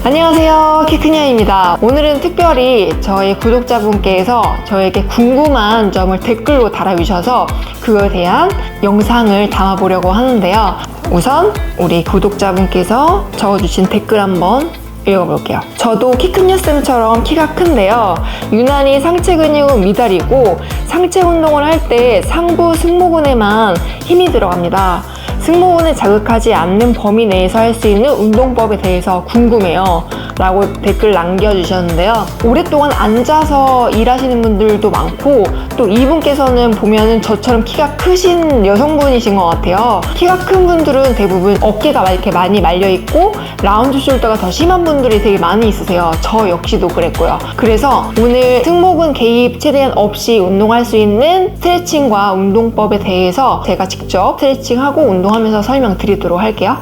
안녕하세요, 키크녀입니다. 오늘은 특별히 저희 구독자분께서 저에게 궁금한 점을 댓글로 달아주셔서 그거에 대한 영상을 담아보려고 하는데요. 우선 우리 구독자분께서 적어주신 댓글 한번 읽어볼게요. 저도 키크녀쌤처럼 키가 큰데요. 유난히 상체 근육은 미달이고 상체 운동을 할 때 상부 승모근에만 힘이 들어갑니다. 승모근을 자극하지 않는 범위 내에서 할 수 있는 운동법에 대해서 궁금해요 라고 댓글 남겨주셨는데요. 오랫동안 앉아서 일하시는 분들도 많고 또 이분께서는 보면은 저처럼 키가 크신 여성분이신 것 같아요. 키가 큰 분들은 대부분 어깨가 이렇게 많이 말려있고 라운드 숄더가 더 심한 분들이 되게 많이 있으세요. 저 역시도 그랬고요. 그래서 오늘 승모근 개입 최대한 없이 운동할 수 있는 스트레칭과 운동법에 대해서 제가 직접 스트레칭하고 운동하면서 설명드리도록 할게요.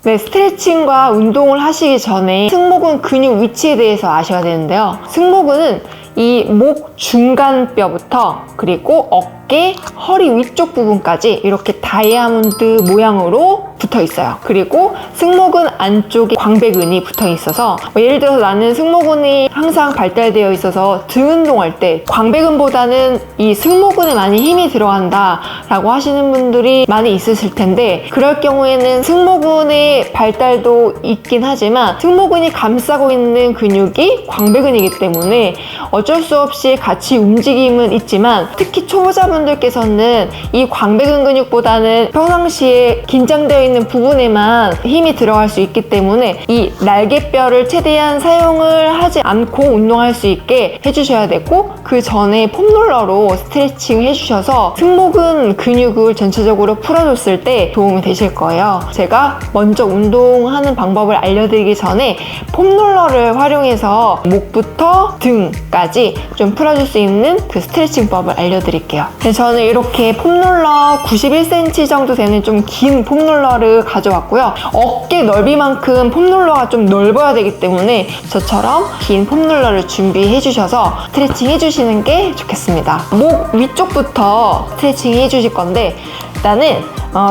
네, 스트레칭과 운동을 하시기 전에 승모근 근육 위치에 대해서 아셔야 되는데요. 승모근은 이 목 중간뼈부터 그리고 어깨, 허리 위쪽 부분까지 이렇게 다이아몬드 모양으로 붙어 있어요. 그리고 승모근 안쪽에 광배근이 붙어 있어서 예를 들어서 나는 승모근이 항상 발달되어 있어서 등 운동할 때 광배근보다는 이 승모근에 많이 힘이 들어간다 라고 하시는 분들이 많이 있으실 텐데, 그럴 경우에는 승모근의 발달도 있긴 하지만 승모근이 감싸고 있는 근육이 광배근이기 때문에 어쩔 수 없이 같이 움직임은 있지만, 특히 초보자분들께서는 이 광배근 근육보다는 평상시에 긴장되어 있는 부분에만 힘이 들어갈 수 있기 때문에 이 날개뼈를 최대한 사용을 하지 않고 운동할 수 있게 해주셔야 되고, 그 전에 폼롤러로 스트레칭 해주셔서 승모근 근육을 전체적으로 풀어줬을 때 도움이 되실 거예요. 제가 먼저 운동하는 방법을 알려드리기 전에 폼롤러를 활용해서 목부터 등까지 좀 풀어줄 수 있는 그 스트레칭법을 알려드릴게요. 저는 이렇게 폼롤러 91cm 정도 되는 좀 긴 폼롤러를 가져왔고요. 어깨 넓이만큼 폼롤러가 좀 넓어야 되기 때문에 저처럼 긴 폼롤러를 준비해 주셔서 스트레칭 해주시는 게 좋겠습니다. 목 위쪽부터 스트레칭 해주실 건데, 일단은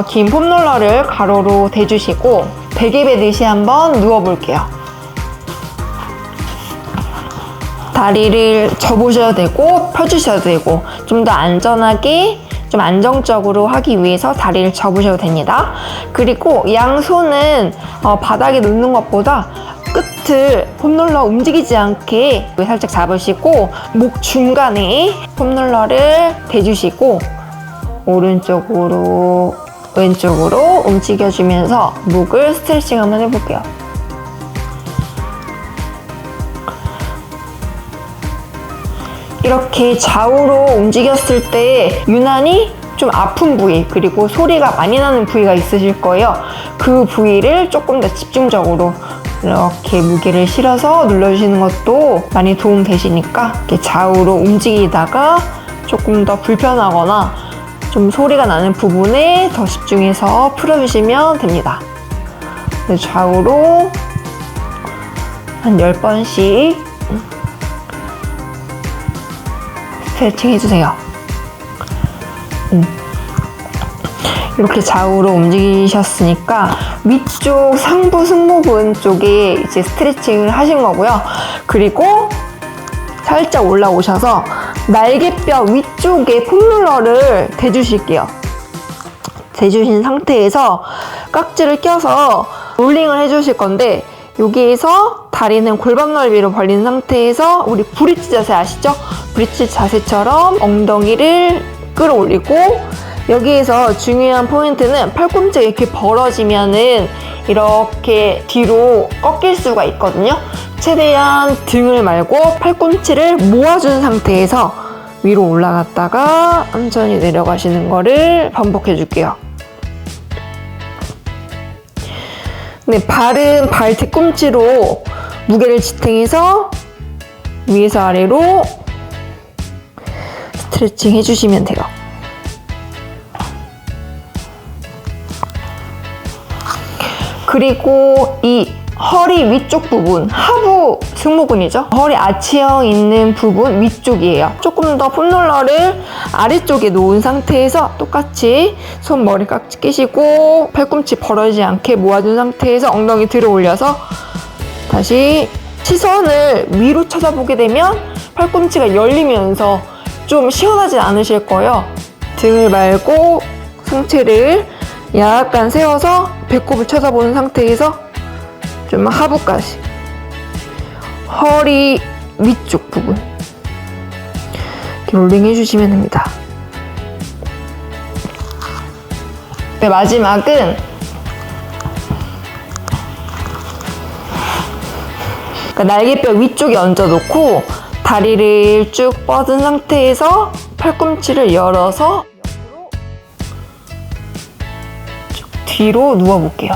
긴 폼롤러를 가로로 대주시고 베개 베듯이 한번 누워볼게요. 다리를 접으셔도 되고 펴주셔도 되고, 좀 더 안전하게 좀 안정적으로 하기 위해서 다리를 접으셔도 됩니다. 그리고 양손은 바닥에 놓는 것보다 끝을 폼롤러 움직이지 않게 살짝 잡으시고 목 중간에 폼롤러를 대주시고 오른쪽으로 왼쪽으로 움직여주면서 목을 스트레칭 한번 해볼게요. 이렇게 좌우로 움직였을 때 유난히 좀 아픈 부위, 그리고 소리가 많이 나는 부위가 있으실 거예요. 그 부위를 조금 더 집중적으로 이렇게 무게를 실어서 눌러주시는 것도 많이 도움 되시니까, 이렇게 좌우로 움직이다가 조금 더 불편하거나 좀 소리가 나는 부분에 더 집중해서 풀어주시면 됩니다. 좌우로 한 10번씩 스트레칭 해주세요. 이렇게 좌우로 움직이셨으니까 위쪽 상부 승모근 쪽에 이제 스트레칭을 하신 거고요. 그리고 살짝 올라오셔서 날개뼈 위쪽에 폼롤러를 대주실게요. 대주신 상태에서 깍지를 껴서 롤링을 해주실 건데, 여기에서 다리는 골반 넓이로 벌린 상태에서 우리 브릿지 자세 아시죠? 브릿지 자세처럼 엉덩이를 끌어올리고, 여기에서 중요한 포인트는 팔꿈치가 이렇게 벌어지면은 이렇게 뒤로 꺾일 수가 있거든요. 최대한 등을 말고 팔꿈치를 모아준 상태에서 위로 올라갔다가 천천히 내려가시는 거를 반복해 줄게요. 네, 발은 발 뒤꿈치로 무게를 지탱해서 위에서 아래로 스트레칭 해주시면 돼요. 그리고 이 허리 위쪽 부분, 하부 승모근이죠. 허리 아치형 있는 부분 위쪽이에요. 조금 더 폼롤러를 아래쪽에 놓은 상태에서 똑같이 손 머리 깍지 끼시고 팔꿈치 벌어지지 않게 모아준 상태에서 엉덩이 들어 올려서 다시 시선을 위로 쳐다보게 되면 팔꿈치가 열리면서 좀 시원하지 않으실 거예요. 등을 말고 상체를 약간 세워서 배꼽을 쳐다보는 상태에서 좀 하부까지 허리 위쪽 부분 이렇게 롤링 해주시면 됩니다. 네, 마지막은 날개뼈 위쪽에 얹어놓고 다리를 쭉 뻗은 상태에서 팔꿈치를 열어서 쭉 뒤로 누워볼게요.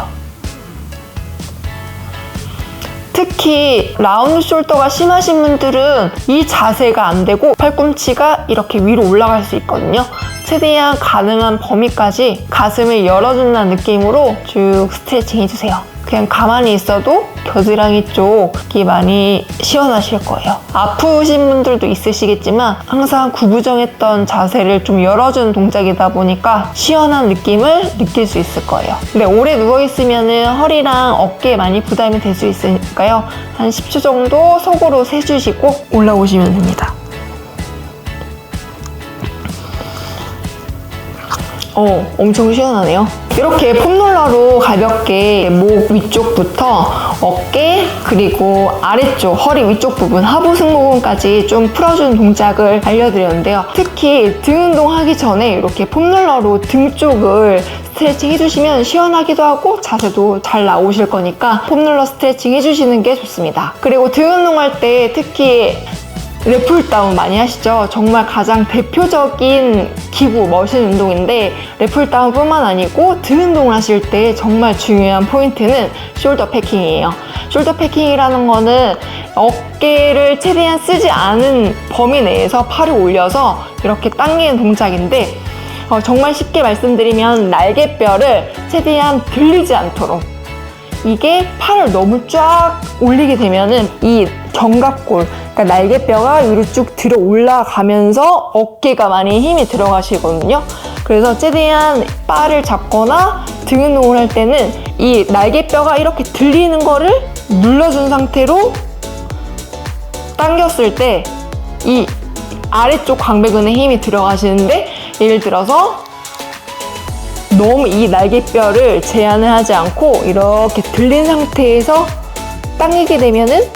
특히 라운드 숄더가 심하신 분들은 이 자세가 안 되고 팔꿈치가 이렇게 위로 올라갈 수 있거든요. 최대한 가능한 범위까지 가슴을 열어준다는 느낌으로 쭉 스트레칭 해주세요. 그냥 가만히 있어도 겨드랑이 쪽이 많이 시원하실 거예요. 아프신 분들도 있으시겠지만 항상 구부정했던 자세를 좀 열어주는 동작이다 보니까 시원한 느낌을 느낄 수 있을 거예요. 근데 오래 누워있으면 허리랑 어깨에 많이 부담이 될 수 있으니까요. 한 10초 정도 속으로 세주시고 올라오시면 됩니다. 엄청 시원하네요. 이렇게 폼롤러로 가볍게 목 위쪽부터 어깨 그리고 아래쪽 허리 위쪽 부분 하부 승모근까지 좀 풀어주는 동작을 알려드렸는데요. 특히 등 운동하기 전에 이렇게 폼롤러로 등 쪽을 스트레칭 해주시면 시원하기도 하고 자세도 잘 나오실 거니까 폼롤러 스트레칭 해주시는 게 좋습니다. 그리고 등 운동할 때 특히 랩풀다운 많이 하시죠? 정말 가장 대표적인 기구, 머신 운동인데 랩풀다운 뿐만 아니고 등 운동을 하실 때 정말 중요한 포인트는 숄더 패킹이에요. 숄더 패킹이라는 거는 어깨를 최대한 쓰지 않은 범위 내에서 팔을 올려서 이렇게 당기는 동작인데 정말 쉽게 말씀드리면 날개뼈를 최대한 들리지 않도록 이게 팔을 너무 쫙 올리게 되면은 이 견갑골, 그러니까 날개뼈가 위로 쭉 들어 올라가면서 어깨가 많이 힘이 들어가시거든요. 그래서 최대한 바를 잡거나 등 운동을 할 때는 이 날개뼈가 이렇게 들리는 거를 눌러준 상태로 당겼을 때 이 아래쪽 광배근에 힘이 들어가시는데 예를 들어서 너무 이 날개뼈를 제한을 하지 않고 이렇게 들린 상태에서 당기게 되면은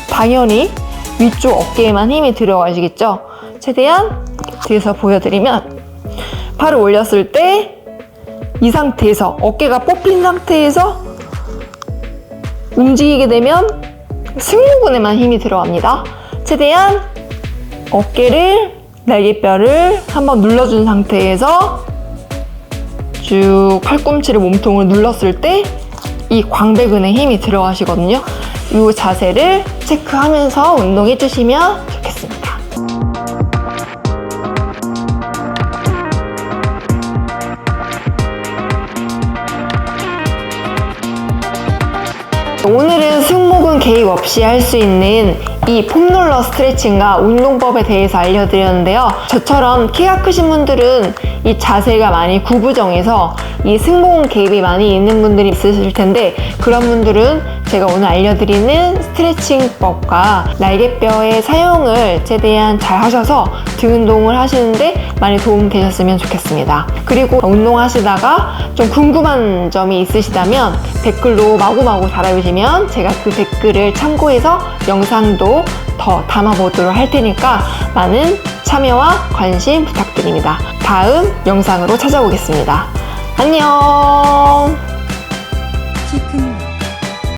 당연히 위쪽 어깨에만 힘이 들어가시겠죠? 최대한 뒤에서 보여드리면 팔을 올렸을 때 이 상태에서 어깨가 뽑힌 상태에서 움직이게 되면 승모근에만 힘이 들어갑니다. 최대한 어깨를 날개뼈를 한번 눌러준 상태에서 쭉 팔꿈치를 몸통을 눌렀을 때 이 광배근에 힘이 들어가시거든요. 이 자세를 체크하면서 운동해 주시면 좋겠습니다. 오늘은 승모근 개입 없이 할 수 있는 이 폼롤러 스트레칭과 운동법에 대해서 알려드렸는데요. 저처럼 키가 크신 분들은 이 자세가 많이 구부정해서 이 승모근 개입이 많이 있는 분들이 있으실 텐데 그런 분들은 제가 오늘 알려드리는 스트레칭법과 날개뼈의 사용을 최대한 잘 하셔서 등 운동을 하시는데 많이 도움 되셨으면 좋겠습니다. 그리고 운동하시다가 좀 궁금한 점이 있으시다면 댓글로 마구마구 달아주시면 제가 그 댓글을 참고해서 영상도 더 담아보도록 할 테니까 많은 참여와 관심 부탁드립니다. 다음 영상으로 찾아오겠습니다. 안녕! 키 큰